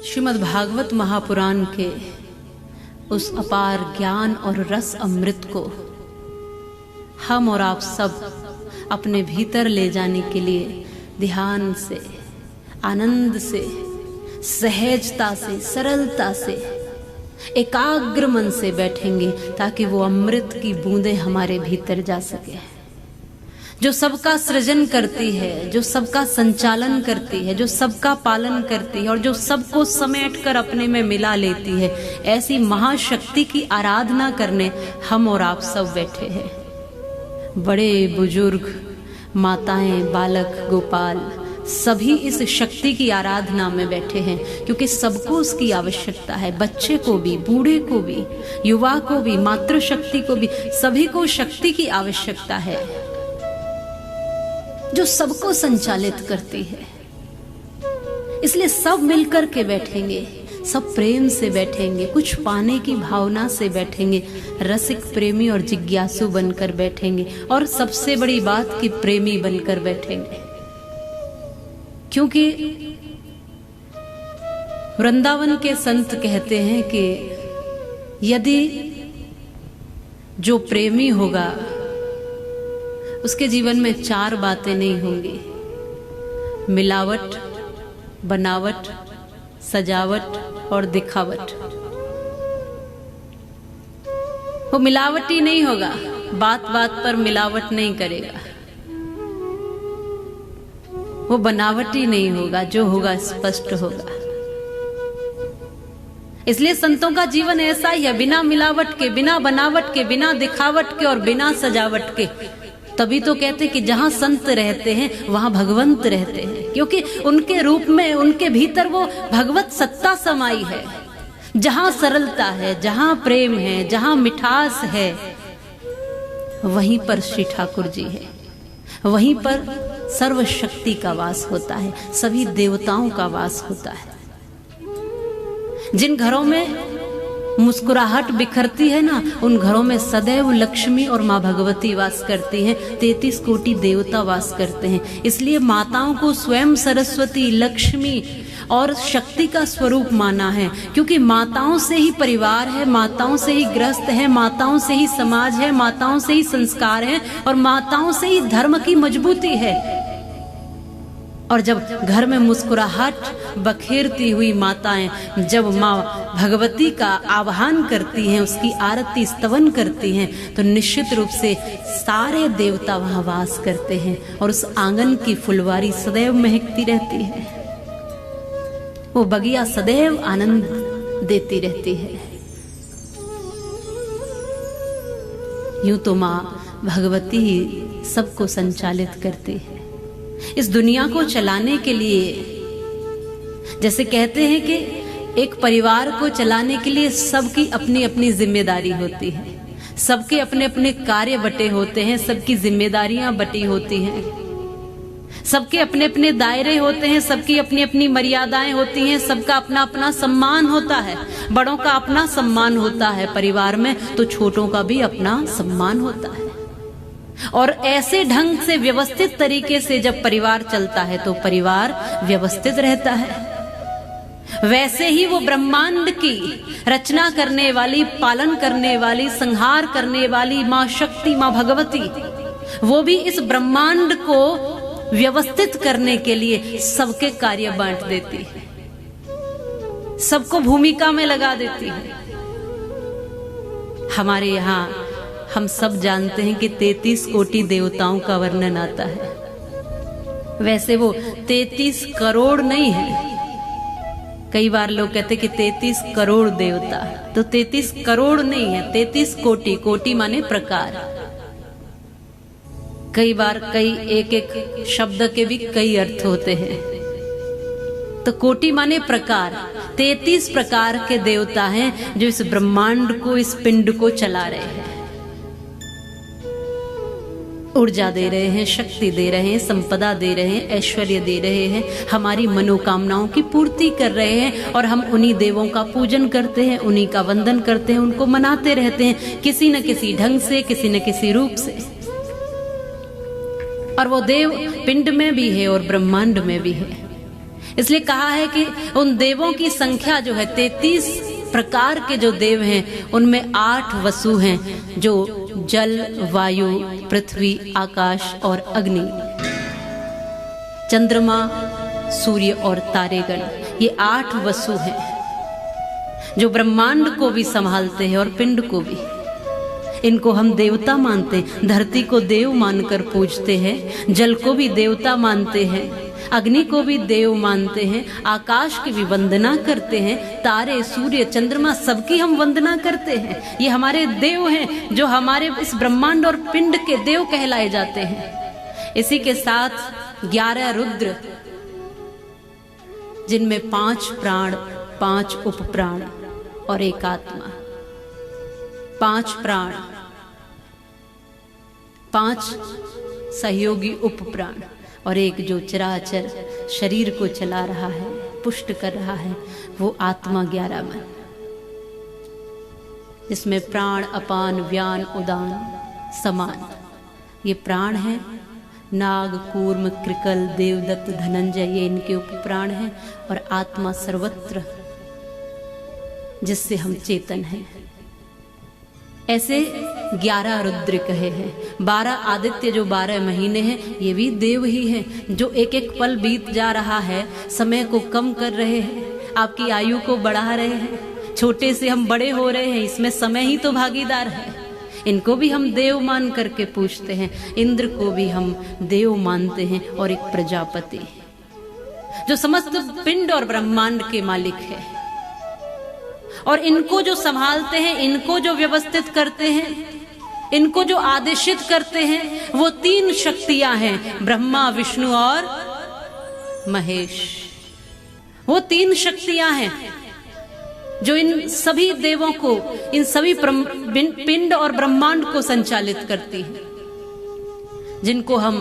श्रीमद् भागवत महापुराण के उस अपार ज्ञान और रस अमृत को हम और आप सब अपने भीतर ले जाने के लिए ध्यान से, आनंद से, सहजता से, सरलता से, एकाग्र मन से बैठेंगे ताकि वो अमृत की बूंदें हमारे भीतर जा सके। जो सबका सृजन करती है, जो सबका संचालन करती है, जो सबका पालन करती है और जो सबको समेटकर अपने में मिला लेती है, ऐसी महाशक्ति की आराधना करने हम और आप सब बैठे हैं। बड़े बुजुर्ग, माताएं, बालक, गोपाल सभी इस शक्ति की आराधना में बैठे हैं क्योंकि सबको उसकी आवश्यकता है। बच्चे को भी, बूढ़े को भी, युवा को भी, मातृशक्ति को भी, सभी को शक्ति की आवश्यकता है जो सबको संचालित करती है। इसलिए सब मिलकर के बैठेंगे, सब प्रेम से बैठेंगे, कुछ पाने की भावना से बैठेंगे, रसिक, प्रेमी और जिज्ञासु बनकर बैठेंगे और सबसे बड़ी बात कि प्रेमी बनकर बैठेंगे। क्योंकि वृंदावन के संत कहते हैं कि यदि जो प्रेमी होगा उसके जीवन में चार बातें नहीं होंगी: मिलावट, बनावट, सजावट और दिखावट। वो मिलावटी नहीं होगा, बात बात पर मिलावट नहीं करेगा। वो बनावटी नहीं होगा, जो होगा स्पष्ट होगा। इसलिए संतों का जीवन ऐसा ही है, बिना मिलावट के, बिना बनावट के, बिना दिखावट के और बिना सजावट के। तभी तो कहते कि जहां संत रहते हैं वहां भगवंत रहते हैं, क्योंकि उनके रूप में, उनके भीतर वो भगवत सत्ता समाई है। जहां सरलता है, जहां प्रेम है, जहां मिठास है, वहीं पर श्री ठाकुर जी है। वहीं पर सर्वशक्ति का वास होता है, सभी देवताओं का वास होता है। जिन घरों में मुस्कुराहट बिखरती है ना, उन घरों में सदैव लक्ष्मी और माँ भगवती वास करती हैं। 33 कोटि देवता वास करते हैं। इसलिए माताओं को स्वयं सरस्वती, लक्ष्मी और शक्ति का स्वरूप माना है, क्योंकि माताओं से ही परिवार है, माताओं से ही गृहस्थ है, माताओं से ही समाज है, माताओं से ही संस्कार है और माताओं से ही धर्म की मजबूती है। और जब घर में मुस्कुराहट बखेरती हुई माताएं जब माँ भगवती का आह्वान करती हैं, उसकी आरती स्तवन करती हैं, तो निश्चित रूप से सारे देवता वहां वास करते हैं और उस आंगन की फुलवारी सदैव महकती रहती है। वो बगिया सदैव आनंद देती रहती है। यूं तो माँ भगवती ही सबको संचालित करती है। इस दुनिया को चलाने के लिए, जैसे कहते हैं कि एक परिवार को चलाने के लिए सबकी अपनी अपनी जिम्मेदारी होती है, सबके अपने अपने कार्य बटे होते हैं, सबकी जिम्मेदारियां बटी होती हैं, सबके अपने अपने दायरे होते हैं, सबकी अपनी अपनी मर्यादाएं होती हैं, सबका अपना अपना सम्मान होता है। बड़ों का अपना सम्मान होता है परिवार में, तो छोटों का भी अपना सम्मान होता है। और ऐसे ढंग से व्यवस्थित तरीके से जब परिवार चलता है तो परिवार व्यवस्थित रहता है। वैसे ही वो ब्रह्मांड की रचना करने वाली, पालन करने वाली, संहार करने वाली माँ शक्ति, माँ भगवती, वो भी इस ब्रह्मांड को व्यवस्थित करने के लिए सबके कार्य बांट देती है, सबको भूमिका में लगा देती है। हमारे यहाँ हम सब जानते हैं कि 33 कोटि देवताओं का वर्णन आता है। वैसे वो 33 करोड़ नहीं है। कई बार लोग कहते हैं कि 33 करोड़ देवता, तो 33 करोड़ नहीं है, 33 कोटि। कोटि माने प्रकार। कई बार कई एक एक शब्द के भी कई अर्थ होते हैं, तो कोटि माने प्रकार। 33 प्रकार के देवता हैं जो इस ब्रह्मांड को, इस पिंड को चला रहे हैं, ऊर्जा दे रहे हैं, शक्ति दे रहे हैं, संपदा दे रहे हैं, ऐश्वर्य दे रहे हैं, हमारी मनोकामनाओं की पूर्ति कर रहे हैं। और हम उन्हीं देवों का पूजन करते हैं, उन्हीं का वंदन करते हैं, उनको मनाते रहते हैं किसी न किसी ढंग से, किसी न किसी रूप से। और वो देव पिंड में भी है और ब्रह्मांड में भी है। इसलिए कहा है कि उन देवों की संख्या जो है 33 प्रकार के जो देव हैं उनमें 8 वसु हैं, जो जल, वायु, पृथ्वी, आकाश और अग्नि, चंद्रमा, सूर्य और तारेगण, ये 8 वसु हैं जो ब्रह्मांड को भी संभालते हैं और पिंड को भी। इनको हम देवता मानते हैं, धरती को देव मानकर पूजते हैं, जल को भी देवता मानते हैं, अग्नि को भी देव मानते हैं, आकाश की भी वंदना करते हैं, तारे, सूर्य, चंद्रमा सबकी हम वंदना करते हैं। ये हमारे देव हैं जो हमारे इस ब्रह्मांड और पिंड के देव कहलाए जाते हैं। इसी के साथ 11 रुद्र, जिनमें 5 प्राण, 5 उपप्राण और 1 आत्मा। 5 प्राण, 5 सहयोगी उपप्राण और 1 जो चराचर शरीर को चला रहा है, पुष्ट कर रहा है, वो आत्मा 11 मन, जिसमें प्राण, अपान, व्यान, उदान, समान ये प्राण हैं। नाग, कूर्म, कृकल, देवदत्त, धनंजय ये इनके उपप्राण हैं, और आत्मा सर्वत्र जिससे हम चेतन हैं। ऐसे 11 रुद्र कहे हैं। 12 आदित्य जो 12 महीने हैं, ये भी देव ही हैं, जो एक एक पल बीत जा रहा है, समय को कम कर रहे हैं, आपकी आयु को बढ़ा रहे हैं, छोटे से हम बड़े हो रहे हैं, इसमें समय ही तो भागीदार है। इनको भी हम देव मान करके पूछते हैं। इंद्र को भी हम देव मानते हैं, और एक प्रजापति जो समस्त पिंड और ब्रह्मांड के मालिक है, और इनको जो संभालते हैं, इनको जो व्यवस्थित करते हैं, इनको जो आदेशित करते हैं, वो 3 शक्तियां हैं, ब्रह्मा, विष्णु और महेश। वो 3 शक्तियां हैं जो इन सभी देवों को, इन सभी पिंड और ब्रह्मांड को संचालित करती हैं, जिनको हम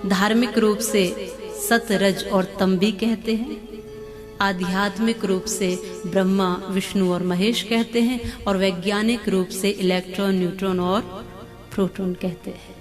धार्मिक रूप से सत, रज और तम भी कहते हैं, आध्यात्मिक रूप से ब्रह्मा, विष्णु और महेश कहते हैं, और वैज्ञानिक रूप से इलेक्ट्रॉन, न्यूट्रॉन और प्रोटॉन कहते हैं।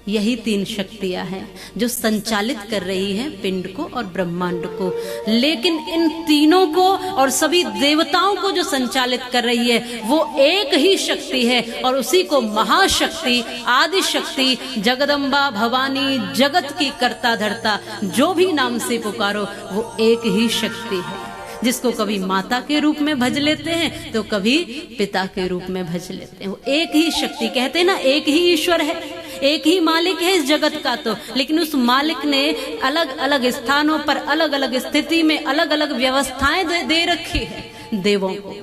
यही 3 शक्तियां हैं जो संचालित कर रही हैं पिंड को और ब्रह्मांड को। लेकिन इन तीनों को और सभी देवताओं को जो संचालित कर रही है, वो एक ही शक्ति है, और उसी को महाशक्ति, आदि शक्ति, जगदम्बा, भवानी, जगत की कर्ता धर्ता, जो भी नाम से पुकारो, वो एक ही शक्ति है, जिसको कभी माता के रूप में भज लेते हैं तो कभी पिता के रूप में भज लेते हैं। वो एक ही शक्ति, कहते हैं ना, एक ही ईश्वर है, एक ही मालिक है इस जगत का। तो लेकिन उस मालिक ने अलग अलग स्थानों पर, अलग अलग स्थिति में अलग अलग व्यवस्थाएं दे रखी है देवों को,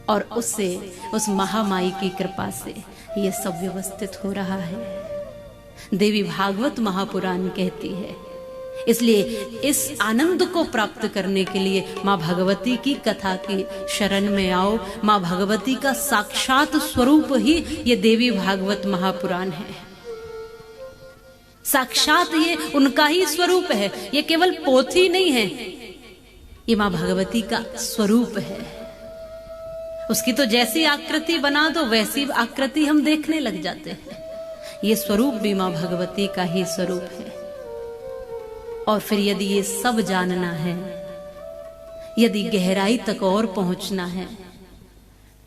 और उससे, उस महामाई की कृपा से ये सब व्यवस्थित हो रहा है। देवी भागवत महापुराण कहती है। इसलिए इस आनंद को प्राप्त करने के लिए माँ भगवती की कथा की शरण में आओ। माँ भगवती का साक्षात स्वरूप ही ये देवी भागवत महापुराण है। साक्षात ये उनका ही स्वरूप है, ये केवल पोथी नहीं है, ये माँ भगवती का स्वरूप है। उसकी तो जैसी आकृति बना दो वैसी आकृति हम देखने लग जाते हैं। ये स्वरूप भी माँ भगवती का ही स्वरूप है। और फिर यदि ये सब जानना है, यदि गहराई तक और पहुंचना है,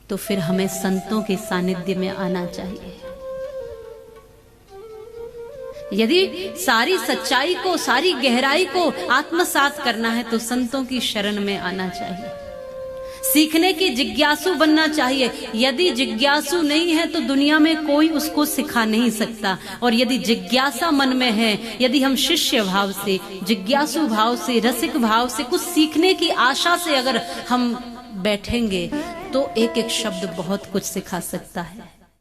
तो फिर हमें संतों के सानिध्य में आना चाहिए। यदि सारी सच्चाई को, सारी गहराई को आत्मसात करना है, तो संतों की शरण में आना चाहिए। सीखने की जिज्ञासु बनना चाहिए। यदि जिज्ञासु नहीं है तो दुनिया में कोई उसको सिखा नहीं सकता। और यदि जिज्ञासा मन में है, यदि हम शिष्य भाव से, जिज्ञासु भाव से, रसिक भाव से, कुछ सीखने की आशा से अगर हम बैठेंगे, तो एक एक शब्द बहुत कुछ सिखा सकता है।